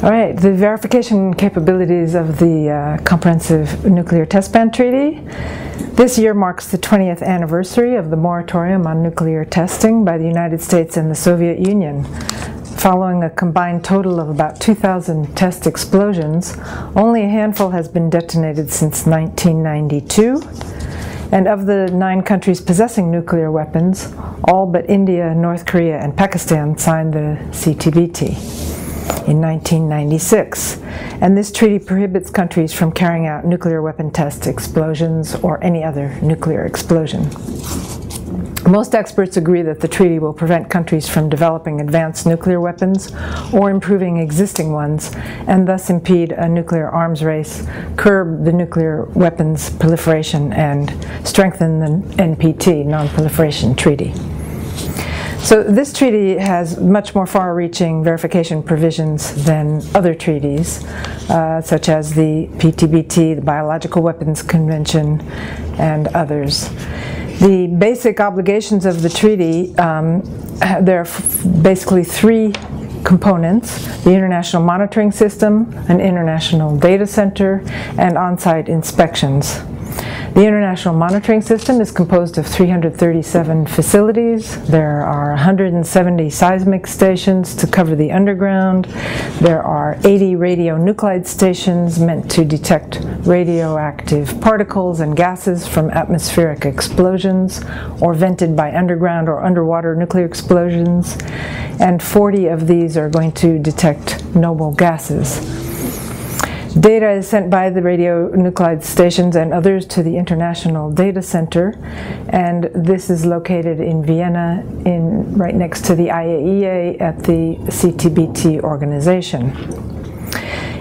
All right, the verification capabilities of the Comprehensive Nuclear Test Ban Treaty. This year marks the 20th anniversary of the moratorium on nuclear testing by the United States and the Soviet Union. Following a combined total of about 2,000 test explosions, only a handful has been detonated since 1992. And of the 9 countries possessing nuclear weapons, all but India, North Korea, and Pakistan signed the CTBT in 1996. And this treaty prohibits countries from carrying out nuclear weapon test explosions or any other nuclear explosion. Most experts agree that the treaty will prevent countries from developing advanced nuclear weapons or improving existing ones, and thus impede a nuclear arms race, curb the nuclear weapons proliferation, and strengthen the NPT, Non-Proliferation Treaty. So this treaty has much more far-reaching verification provisions than other treaties, such as the PTBT, the Biological Weapons Convention, and others. The basic obligations of the treaty, there are basically 3 components: the international monitoring system, an international data center, and on-site inspections. The international monitoring system is composed of 337 facilities. There are 170 seismic stations to cover the underground. There are 80 radionuclide stations meant to detect radioactive particles and gases from atmospheric explosions or vented by underground or underwater nuclear explosions. And 40 of these are going to detect noble gases. Data is sent by the radionuclide stations and others to the International Data Center, and this is located in Vienna, right next to the IAEA at the CTBT organization.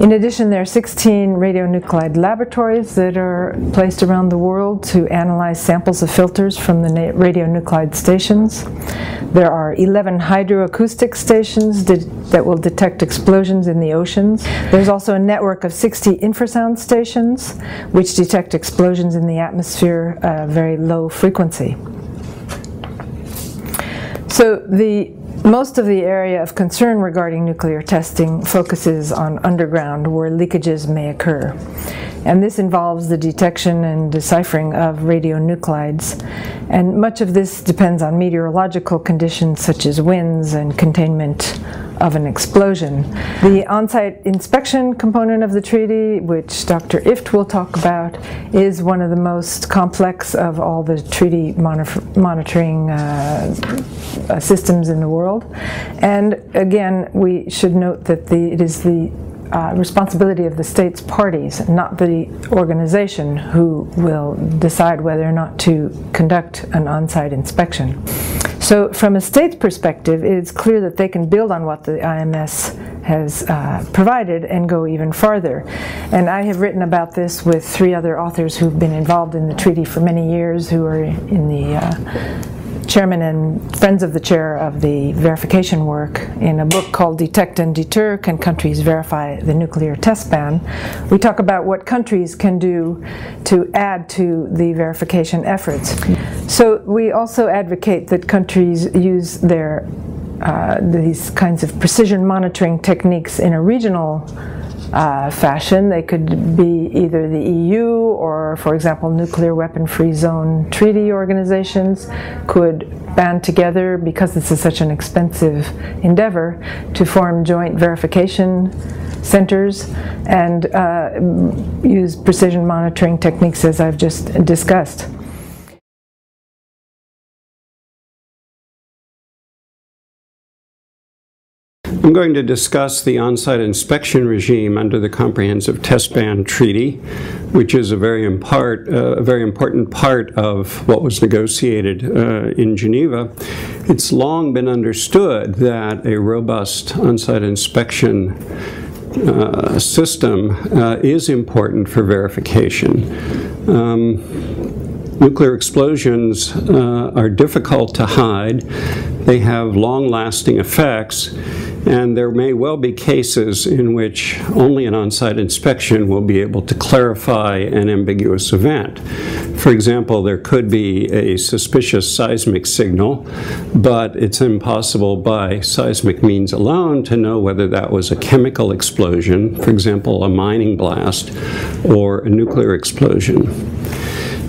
In addition, there are 16 radionuclide laboratories that are placed around the world to analyze samples of filters from the radionuclide stations. There are 11 hydroacoustic stations that will detect explosions in the oceans. There's also a network of 60 infrasound stations which detect explosions in the atmosphere very low frequency. So most of the area of concern regarding nuclear testing focuses on underground, where leakages may occur. And this involves the detection and deciphering of radionuclides. And much of this depends on meteorological conditions such as winds and containment of an explosion. The on-site inspection component of the treaty, which Dr. Ifft will talk about, is one of the most complex of all the treaty monitoring systems in the world. And again, we should note that it is the responsibility of the state's parties, not the organization, who will decide whether or not to conduct an on-site inspection. So from a state's perspective, it is clear that they can build on what the IMS has provided and go even farther. And I have written about this with 3 other authors who've been involved in the treaty for many years, who are in the chairman and friends of the chair of the verification work, in a book called Detect and Deter: Can Countries Verify the Nuclear Test Ban? We talk about what countries can do to add to the verification efforts. So we also advocate that countries use their these kinds of precision monitoring techniques in a regional fashion. They could be either the EU or, for example, nuclear weapon-free zone treaty organizations could band together, because this is such an expensive endeavor, to form joint verification centers and use precision monitoring techniques as I've just discussed. I'm going to discuss the on-site inspection regime under the Comprehensive Test Ban Treaty, which is a very important part of what was negotiated in Geneva. It's long been understood that a robust on-site inspection system is important for verification. Nuclear explosions are difficult to hide. They have long-lasting effects, And there may well be cases in which only an on-site inspection will be able to clarify an ambiguous event. For example, there could be a suspicious seismic signal, but it's impossible by seismic means alone to know whether that was a chemical explosion, for example, a mining blast, or a nuclear explosion.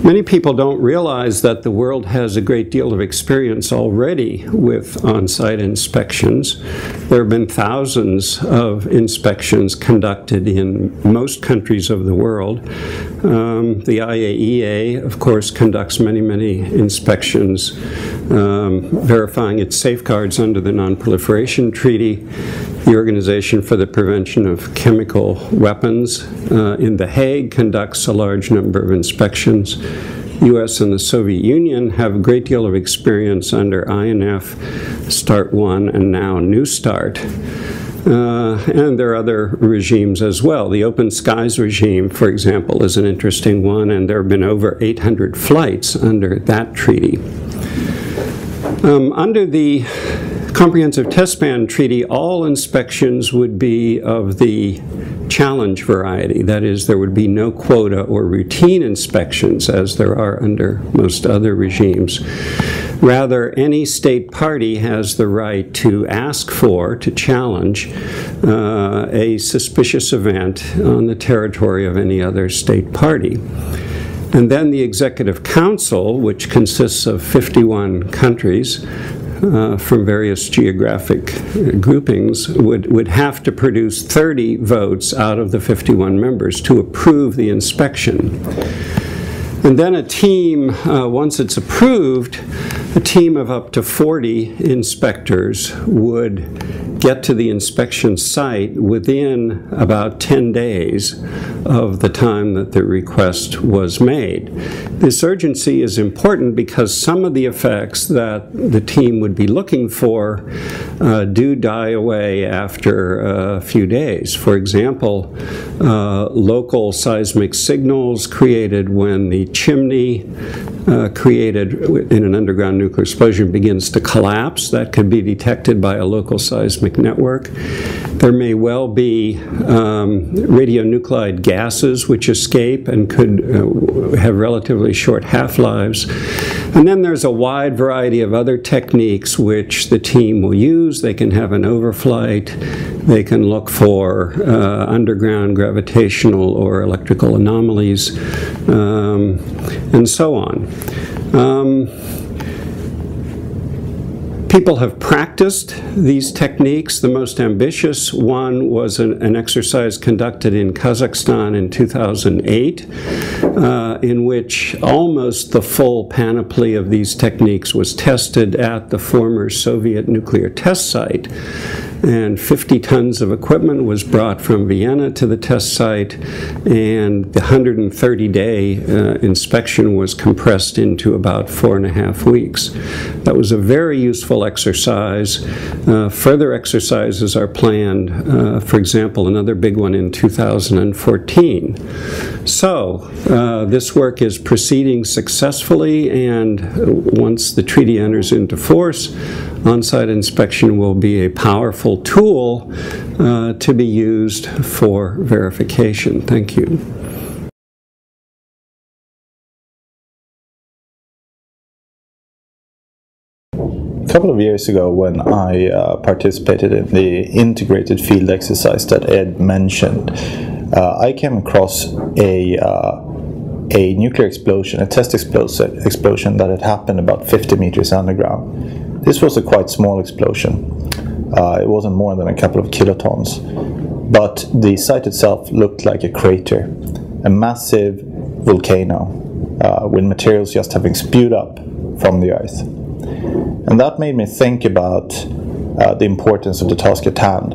Many people don't realize that the world has a great deal of experience already with on-site inspections. There have been thousands of inspections conducted in most countries of the world. The IAEA, of course, conducts many inspections, verifying its safeguards under the Non-Proliferation Treaty. The Organization for the Prevention of Chemical Weapons in The Hague conducts a large number of inspections. The US and the Soviet Union have a great deal of experience under INF, START 1, and now New START. And there are other regimes as well. The Open Skies regime, for example, is an interesting one, and there have been over 800 flights under that treaty. Under the Comprehensive Test Ban Treaty, all inspections would be of the challenge variety. That is, there would be no quota or routine inspections as there are under most other regimes. Rather, any state party has the right to ask for, to challenge, a suspicious event on the territory of any other state party. And then the Executive Council, which consists of 51 countries, from various geographic groupings, would have to produce 30 votes out of the 51 members to approve the inspection. And then a team, once it's approved, a team of up to 40 inspectors would get to the inspection site within about 10 days of the time that the request was made. This urgency is important because some of the effects that the team would be looking for do die away after a few days. For example, local seismic signals created when the chimney created in an underground nuclear explosion begins to collapse. That could be detected by a local seismic network. There may well be radionuclide gases which escape and could have relatively short half-lives. And then there's a wide variety of other techniques which the team will use. They can have an overflight. They can look for underground gravitational or electrical anomalies, and so on. People have practiced these techniques. The most ambitious one was an exercise conducted in Kazakhstan in 2008, in which almost the full panoply of these techniques was tested at the former Soviet nuclear test site. And 50 tons of equipment was brought from Vienna to the test site, and the 130-day inspection was compressed into about 4.5 weeks. That was a very useful exercise. Further exercises are planned, for example, another big one in 2014. So this work is proceeding successfully, and once the treaty enters into force, on-site inspection will be a powerful tool to be used for verification. Thank you. A couple of years ago, when I participated in the integrated field exercise that Ed mentioned, I came across a nuclear explosion, a test explosion that had happened about 50 meters underground. This was a quite small explosion. It wasn't more than a couple of kilotons. But the site itself looked like a crater, a massive volcano with materials just having spewed up from the earth. And that made me think about the importance of the task at hand,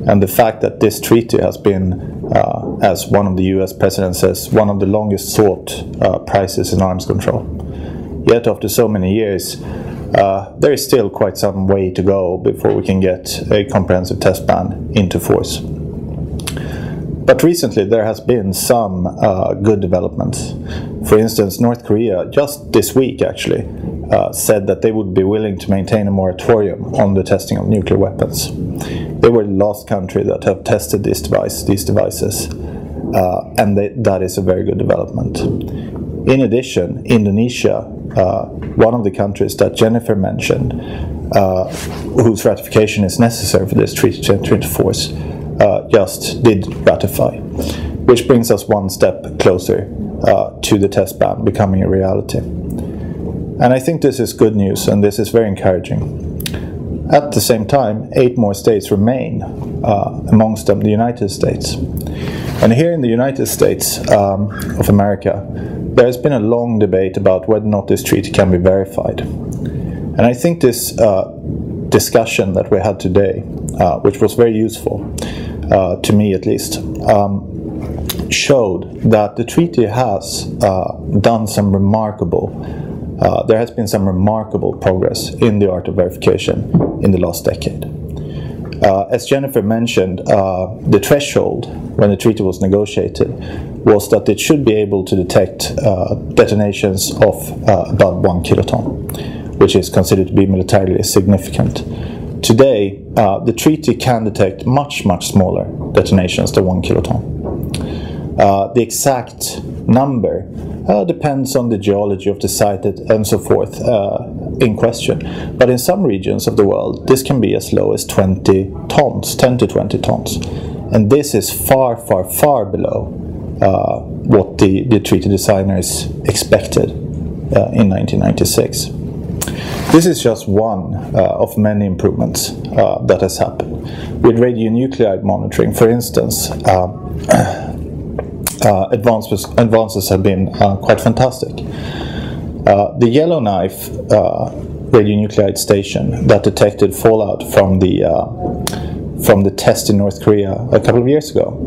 and the fact that this treaty has been, as one of the US presidents says, one of the longest sought prizes in arms control. Yet after so many years, there is still quite some way to go before we can get a comprehensive test ban into force. But recently there has been some good developments. For instance, North Korea, just this week actually, said that they would be willing to maintain a moratorium on the testing of nuclear weapons. They were the last country that have tested these devices, and that is a very good development. In addition, Indonesia, one of the countries that Jenifer mentioned, whose ratification is necessary for this treaty to enter into force, just did ratify, which brings us one step closer to the test ban becoming a reality. And I think this is good news, and this is very encouraging. At the same time, 8 more states remain, amongst them the United States. And here in the United States of America, there has been a long debate about whether or not this treaty can be verified. And I think this discussion that we had today, which was very useful, to me at least, showed that the treaty has done some remarkable there has been some remarkable progress in the art of verification in the last decade. As Jenifer mentioned, the threshold when the treaty was negotiated was that it should be able to detect detonations of about 1 kiloton, which is considered to be militarily significant. Today, the treaty can detect much, much smaller detonations than 1 kiloton. The exact number depends on the geology of the site and so forth in question. But in some regions of the world, this can be as low as 20 tons, 10 to 20 tons. And this is far, far, far below what the treaty designers expected in 1996. This is just one of many improvements that has happened. With radionuclide monitoring, for instance, advances have been quite fantastic. The Yellowknife radionuclide station that detected fallout from the test in North Korea a couple of years ago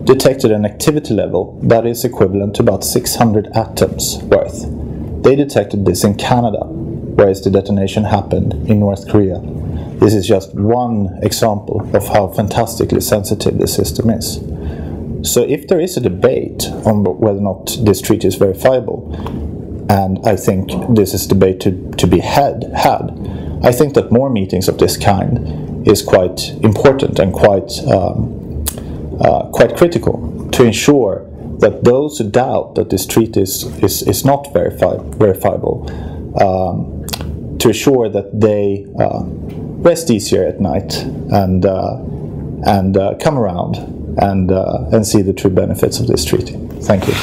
detected an activity level that is equivalent to about 600 atoms worth. They detected this in Canada, whereas the detonation happened in North Korea. This is just one example of how fantastically sensitive the system is. So if there is a debate on whether or not this treaty is verifiable, and I think this is a debate to be had, I think that more meetings of this kind is quite important and quite critical to ensure that those who doubt that this treaty is not verifiable, to ensure that they rest easier at night and come around and see the true benefits of this treaty. Thank you.